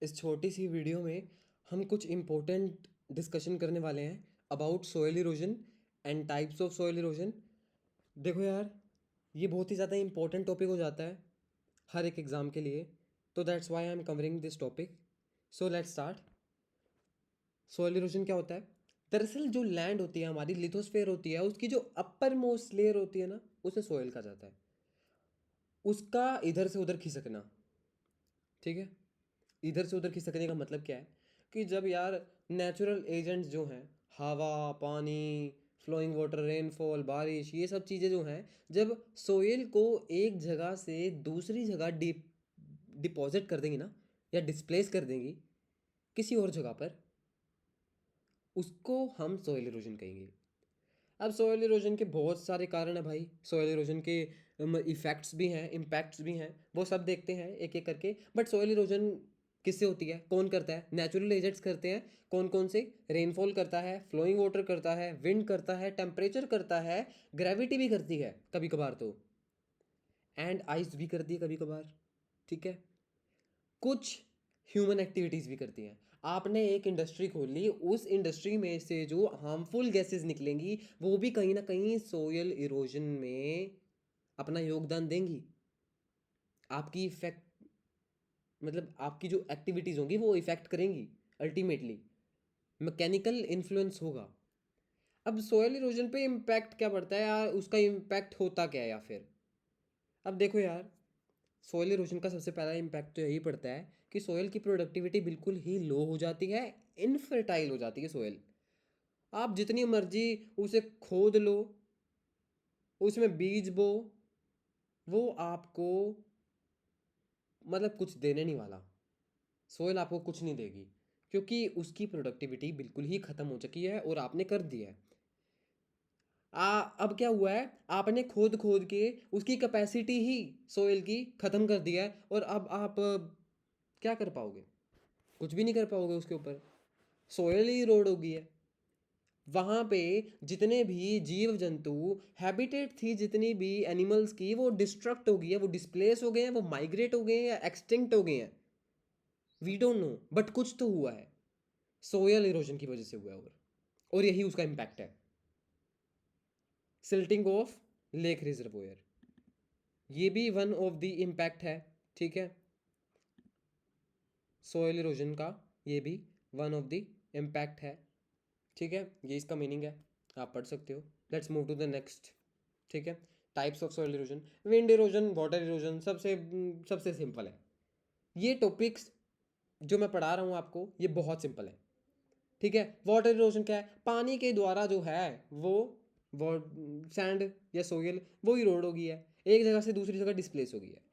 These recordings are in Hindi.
इस छोटी सी वीडियो में हम कुछ इम्पोर्टेंट डिस्कशन करने वाले हैं about soil erosion and types of soil erosion. देखो यार, ये बहुत ही ज़्यादा इम्पोर्टेंट टॉपिक हो जाता है हर एक एग्ज़ाम के लिए। तो that's why I am covering this topic. So let's start. Soil erosion क्या होता है? दरअसल जो लैंड होती है, हमारी लिथोस्फेयर होती है, उसकी जो अपर मोस्ट लेयर होती है ना, उसे सोयल कहा जाता है। उसका इधर से उधर खिसकना, ठीक है। इधर से उधर खिसकने का मतलब क्या है कि जब यार नेचुरल एजेंट्स जो हैं, हवा, पानी, फ्लोइंग वाटर, रेनफॉल, बारिश, ये सब चीज़ें जो हैं, जब सोइल को एक जगह से दूसरी जगह डिपॉजिट कर देंगी ना, या डिस्प्लेस कर देंगी किसी और जगह पर, उसको हम सोइल इरोजन कहेंगे। अब सोइल इरोजन के बहुत सारे कारण हैं भाई। सोइल इरोजन के इफेक्ट्स भी हैं, इम्पैक्ट्स भी हैं, वो सब देखते हैं एक एक करके। बट सोइल इरोजन किससे होती है, कौन करता है? नेचुरल एजेंट्स करते हैं। कौन कौन से? रेनफॉल करता है, फ्लोइंग वाटर करता है, विंड करता है, टेम्परेचर करता है, ग्रेविटी भी करती है कभी कभार तो, एंड आइस भी करती है कभी कभार, ठीक है। कुछ ह्यूमन एक्टिविटीज़ भी करती हैं। आपने एक इंडस्ट्री खोल ली, उस इंडस्ट्री में से जो हार्मफुल गैसेस निकलेंगी वो भी कहीं ना कहीं सोयल इरोजन में अपना योगदान देंगी। आपकी इफेक्ट, मतलब आपकी जो एक्टिविटीज़ होंगी वो इफेक्ट करेंगी अल्टीमेटली। मैकेनिकल इन्फ्लुएंस होगा। अब सोयल इरोजन पे इम्पैक्ट क्या पड़ता है यार, उसका इम्पैक्ट होता क्या है? या फिर अब देखो यार, सोयल इरोजन का सबसे पहला इम्पैक्ट तो यही पड़ता है कि सोयल की प्रोडक्टिविटी बिल्कुल ही लो हो जाती है, इनफर्टाइल हो जाती है सोयल। आप जितनी मर्जी उसे खोद लो, उसमें बीज बो, वो आपको मतलब कुछ देने नहीं वाला। सोयल आपको कुछ नहीं देगी, क्योंकि उसकी प्रोडक्टिविटी बिल्कुल ही ख़त्म हो चुकी है और आपने कर दिया है। अब क्या हुआ है, आपने खोद खोद के उसकी कैपेसिटी ही सोयल की ख़त्म कर दिया है, और अब आप क्या कर पाओगे? कुछ भी नहीं कर पाओगे उसके ऊपर। सोयल ही रोड हो गई है। वहाँ पे जितने भी जीव जंतु, हैबिटेट थी जितनी भी एनिमल्स की, वो डिस्ट्रक्ट हो गई है, वो डिस्प्लेस हो गए हैं, वो माइग्रेट हो गए हैं या एक्सटिंक्ट हो गए हैं। वी डोंट नो, बट कुछ तो हुआ है, सोयल इरोजन की वजह से हुआ है। और यही उसका इम्पैक्ट है। सिल्टिंग ऑफ लेक रिजर्वोयर, ये भी वन ऑफ द इम्पैक्ट है, ठीक है। सोयल इरोजन का ये भी वन ऑफ द इम्पैक्ट है, ठीक है। ये इसका मीनिंग है, आप पढ़ सकते हो। Let's move to the next, ठीक है। Types of soil erosion, wind erosion, water erosion, सबसे सबसे सिंपल है। ये टॉपिक्स जो मैं पढ़ा रहा हूँ आपको, ये बहुत सिंपल है, ठीक है। वाटर इरोजन क्या है? पानी के द्वारा जो है वो सैंड या सोयल वो इरोड हो गई है, एक जगह से दूसरी जगह डिस्प्लेस हो गई है।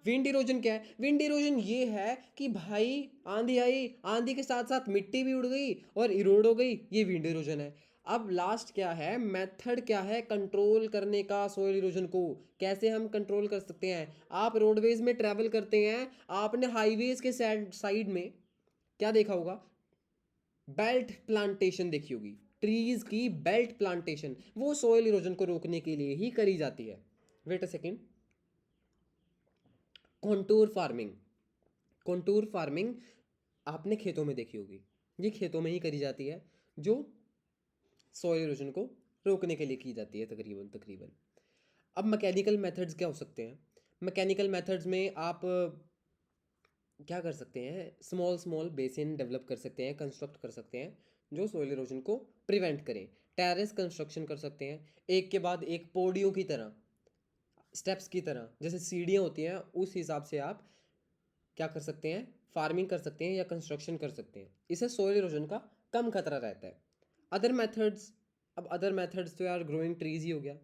विंड इरोजन क्या है? विंड इरोजन ये है कि भाई आंधी आई, आंधी के साथ साथ मिट्टी भी उड़ गई और इरोड हो गई, ये विंड इरोजन है। अब लास्ट क्या है, मेथड क्या है कंट्रोल करने का सोयल इरोजन को? कैसे हम कंट्रोल कर सकते हैं? आप रोडवेज में ट्रैवल करते हैं, आपने हाईवेज के साइड में क्या देखा होगा? बेल्ट प्लांटेशन देखी होगी, ट्रीज की बेल्ट प्लांटेशन, वो सोयल इरोजन को रोकने के लिए ही करी जाती है। Wait a second. Contour farming, contour farming आपने खेतों में देखी होगी, ये खेतों में ही करी जाती है, जो सॉइल इरोजन को रोकने के लिए की जाती है तकरीबन तकरीबन। अब मैकेनिकल मेथड्स क्या हो सकते हैं? मैकेनिकल मेथड्स में आप क्या कर सकते हैं? स्मॉल स्मॉल बेसिन डेवलप कर सकते हैं, कंस्ट्रक्ट कर सकते हैं, जो सोइल इरोजन को प्रिवेंट करें। टेरेस कंस्ट्रक्शन कर सकते हैं, एक के बाद एक पौड़ियों की तरह, स्टेप्स की तरह, जैसे सीढ़ियाँ होती हैं उस हिसाब से आप क्या कर सकते हैं? फार्मिंग कर सकते हैं या कंस्ट्रक्शन कर सकते हैं। इससे सोइल इरोजन का कम खतरा रहता है। अदर मेथड्स, अब अदर मेथड्स तो यार ग्रोइंग ट्रीज ही हो गया,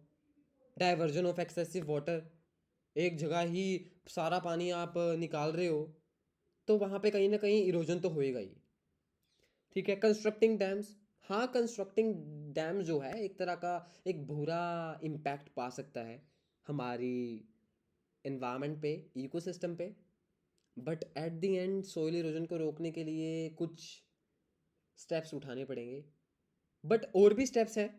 डाइवर्जन ऑफ एक्सेसिव वाटर, एक जगह ही सारा पानी आप निकाल रहे हो, तो वहाँ पे कहीं ना कहीं इरोजन तो होएगा ही, ठीक है। कंस्ट्रक्टिंग डैम्स, हाँ कंस्ट्रक्टिंग डैम्स जो है एक तरह का एक बुरा इम्पैक्ट पा सकता है हमारी एनवायरनमेंट पे, इकोसिस्टम पे। But at the end soil erosion को रोकने के लिए कुछ स्टेप्स उठाने पड़ेंगे। बट और भी स्टेप्स हैं।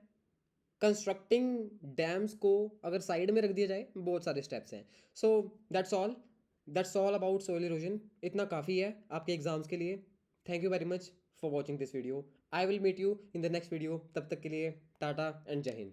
कंस्ट्रक्टिंग डैम्स को अगर साइड में रख दिया जाए, बहुत सारे स्टेप्स हैं। So that's all. That's all about soil erosion. इतना काफ़ी है आपके एग्जाम्स के लिए। Thank you very much for watching this video. I will meet you in the next video. तब तक के लिए टाटा एंड जय हिंद।